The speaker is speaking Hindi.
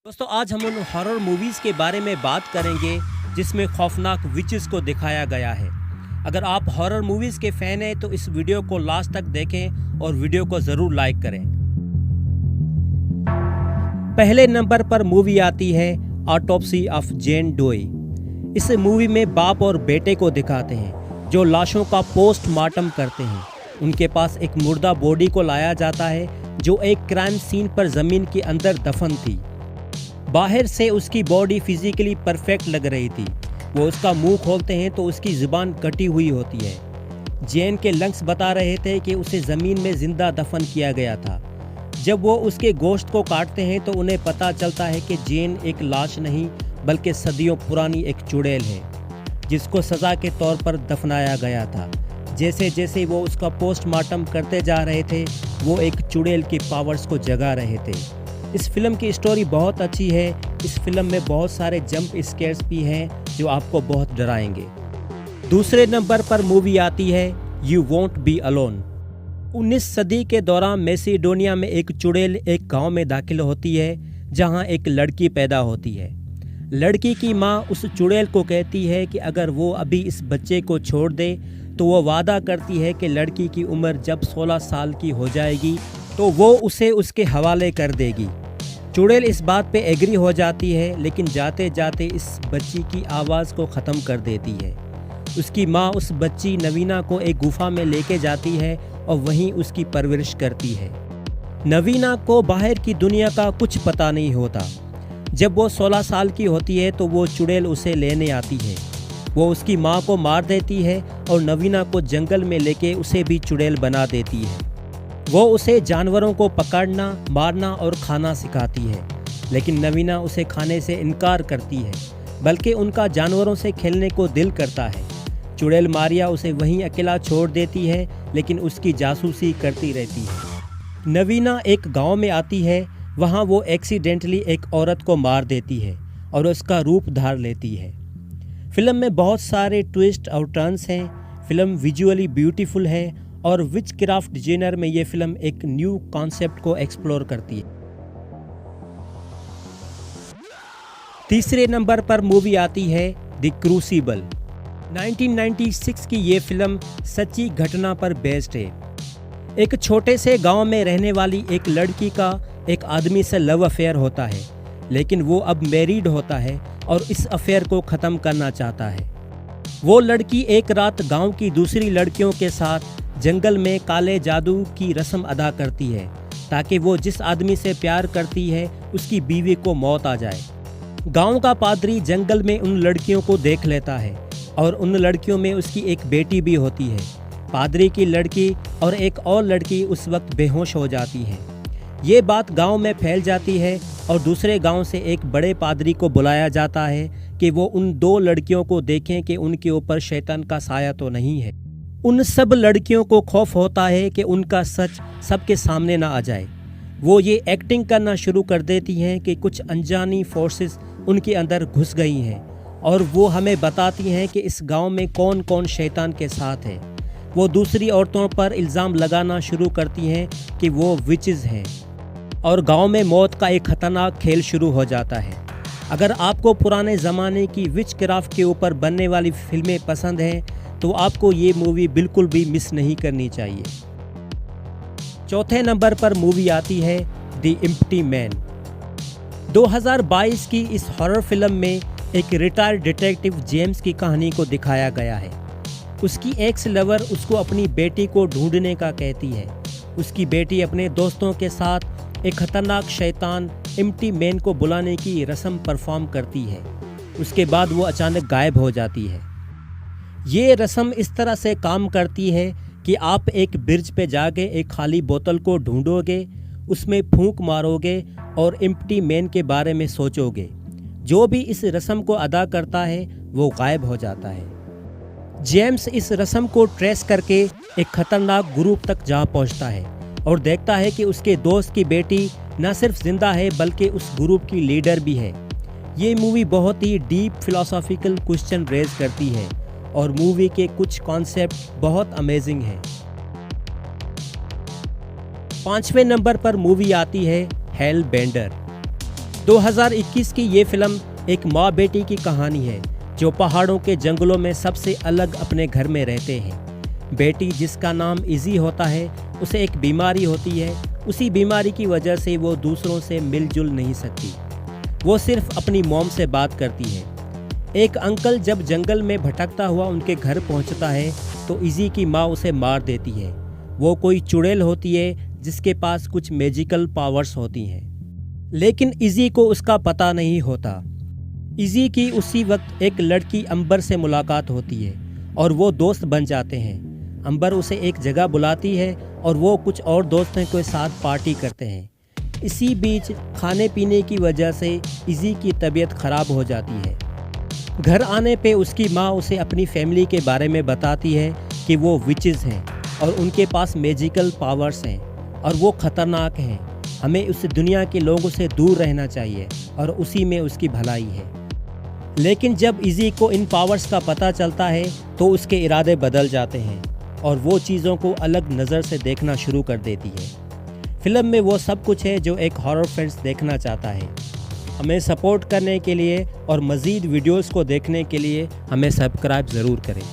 दोस्तों आज हम उन हॉरर मूवीज़ के बारे में बात करेंगे जिसमें खौफनाक विचेस को दिखाया गया है। अगर आप हॉरर मूवीज़ के फ़ैन हैं तो इस वीडियो को लास्ट तक देखें और वीडियो को ज़रूर लाइक करें। पहले नंबर पर मूवी आती है ऑटोप्सी ऑफ जेन डोई। इस मूवी में बाप और बेटे को दिखाते हैं जो लाशों का पोस्टमार्टम करते हैं। उनके पास एक मुर्दा बॉडी को लाया जाता है जो एक क्राइम सीन पर ज़मीन के अंदर दफन थी। बाहर से उसकी बॉडी फिजिकली परफेक्ट लग रही थी। वो उसका मुंह खोलते हैं तो उसकी ज़ुबान कटी हुई होती है। जेन के लंग्स बता रहे थे कि उसे ज़मीन में ज़िंदा दफन किया गया था। जब वो उसके गोश्त को काटते हैं तो उन्हें पता चलता है कि जेन एक लाश नहीं बल्कि सदियों पुरानी एक चुड़ैल है जिसको सज़ा के तौर पर दफनाया गया था। जैसे जैसे वो उसका पोस्टमार्टम करते जा रहे थे वो एक चुड़ैल की पावर्स को जगा रहे थे। इस फिल्म की स्टोरी बहुत अच्छी है। इस फिल्म में बहुत सारे जंप स्केयर्स भी हैं जो आपको बहुत डराएंगे। दूसरे नंबर पर मूवी आती है यू वोंट बी अलोन। 19 सदी के दौरान मैसेडोनिया में एक चुड़ैल एक गांव में दाखिल होती है जहां एक लड़की पैदा होती है। लड़की की मां उस चुड़ैल को कहती है कि अगर वो अभी इस बच्चे को छोड़ दे तो वो वादा करती है कि लड़की की उम्र जब 16 साल की हो जाएगी तो वो उसे उसके हवाले कर देगी। चुड़ैल इस बात पे एग्री हो जाती है लेकिन जाते जाते इस बच्ची की आवाज़ को ख़त्म कर देती है। उसकी माँ उस बच्ची नवीना को एक गुफा में लेके जाती है और वहीं उसकी परवरिश करती है। नवीना को बाहर की दुनिया का कुछ पता नहीं होता। जब वो 16 साल की होती है तो वो चुड़ैल उसे लेने आती है। वो उसकी माँ को मार देती है और नवीना को जंगल में लेके उसे भी चुड़ैल बना देती है। वो उसे जानवरों को पकड़ना, मारना और खाना सिखाती है लेकिन नवीना उसे खाने से इनकार करती है बल्कि उनका जानवरों से खेलने को दिल करता है। चुड़ैल मारिया उसे वहीं अकेला छोड़ देती है लेकिन उसकी जासूसी करती रहती है। नवीना एक गांव में आती है। वहां वो एक्सीडेंटली एक औरत को मार देती है और उसका रूप धार लेती है। फिल्म में बहुत सारे ट्विस्ट और टर्न्स हैं। फिल्म विजुअली ब्यूटीफुल है और विच क्राफ्ट जेनर में ये फिल्म एक न्यू कॉन्सेप्ट को एक्सप्लोर करती है। तीसरे नंबर पर मूवी आती है द क्रूसिबल। 1996 की ये फिल्म सच्ची घटना पर बेस्ड है। एक छोटे से गांव में रहने वाली एक लड़की का एक आदमी से लव अफेयर होता है लेकिन वो अब मैरिड होता है और इस अफेयर को ख़त्म करना चाहता है। वो लड़की एक रात गांव की दूसरी लड़कियों के साथ जंगल में काले जादू की रस्म अदा करती है ताकि वो जिस आदमी से प्यार करती है उसकी बीवी को मौत आ जाए। गांव का पादरी जंगल में उन लड़कियों को देख लेता है और उन लड़कियों में उसकी एक बेटी भी होती है। पादरी की लड़की और एक और लड़की उस वक्त बेहोश हो जाती है। ये बात गांव में फैल जाती है और दूसरे गांव से एक बड़े पादरी को बुलाया जाता है कि वो उन दो लड़कियों को देखें कि उनके ऊपर शैतान का साया तो नहीं है। उन सब लड़कियों को खौफ होता है कि उनका सच सबके सामने ना आ जाए। वो ये एक्टिंग करना शुरू कर देती हैं कि कुछ अनजानी फोर्सेस उनके अंदर घुस गई हैं और वो हमें बताती हैं कि इस गांव में कौन कौन शैतान के साथ है। वो दूसरी औरतों पर इल्ज़ाम लगाना शुरू करती हैं कि वो विचेस हैं और गांव में मौत का एक खतरनाक खेल शुरू हो जाता है। अगर आपको पुराने ज़माने की विच क्राफ्ट के ऊपर बनने वाली फिल्में पसंद हैं तो आपको ये मूवी बिल्कुल भी मिस नहीं करनी चाहिए। चौथे नंबर पर मूवी आती है द एम्प्टी मैन। 2022 की इस हॉरर फिल्म में एक रिटायर्ड डिटेक्टिव जेम्स की कहानी को दिखाया गया है। उसकी एक्स लवर उसको अपनी बेटी को ढूंढने का कहती है। उसकी बेटी अपने दोस्तों के साथ एक खतरनाक शैतान एम्प्टी मैन को बुलाने की रस्म परफॉर्म करती है। उसके बाद वो अचानक गायब हो जाती है। ये रस्म इस तरह से काम करती है कि आप एक ब्रिज पे जाके एक खाली बोतल को ढूंढोगे, उसमें फूंक मारोगे और एम्प्टी मैन के बारे में सोचोगे। जो भी इस रस्म को अदा करता है वो गायब हो जाता है। जेम्स इस रस्म को ट्रेस करके एक खतरनाक ग्रुप तक जा पहुंचता है और देखता है कि उसके दोस्त की बेटी न सिर्फ जिंदा है बल्कि उस ग्रुप की लीडर भी है। ये मूवी बहुत ही डीप फिलोसॉफिकल क्वेश्चन रेज करती है और मूवी के कुछ कॉन्सेप्ट बहुत अमेजिंग हैं। 5वें नंबर पर मूवी आती है हेल बेंडर। 2021 की ये फिल्म एक माँ बेटी की कहानी है जो पहाड़ों के जंगलों में सबसे अलग अपने घर में रहते हैं। बेटी जिसका नाम इजी होता है, उसे एक बीमारी होती है। उसी बीमारी की वजह से वो दूसरों से मिलजुल नहीं सकती। वो सिर्फ अपनी मॉम से बात करती है। एक अंकल जब जंगल में भटकता हुआ उनके घर पहुंचता है तो इजी की माँ उसे मार देती है। वो कोई चुड़ैल होती है जिसके पास कुछ मैजिकल पावर्स होती हैं, लेकिन इजी को उसका पता नहीं होता। इजी की उसी वक्त एक लड़की अंबर से मुलाकात होती है और वो दोस्त बन जाते हैं। अंबर उसे एक जगह बुलाती है और वो कुछ और दोस्तों के साथ पार्टी करते हैं। इसी बीच खाने पीने की वजह से इजी की तबीयत ख़राब हो जाती है। घर आने पे उसकी माँ उसे अपनी फैमिली के बारे में बताती है कि वो विचेस हैं और उनके पास मैजिकल पावर्स हैं और वो ख़तरनाक हैं। हमें उस दुनिया के लोगों से दूर रहना चाहिए और उसी में उसकी भलाई है। लेकिन जब इजी को इन पावर्स का पता चलता है तो उसके इरादे बदल जाते हैं और वो चीज़ों को अलग नज़र से देखना शुरू कर देती है। फिल्म में वो सब कुछ है जो एक हॉरर फैंस देखना चाहता है। हमें सपोर्ट करने के लिए और मज़ीद वीडियोस को देखने के लिए हमें सब्सक्राइब ज़रूर करें।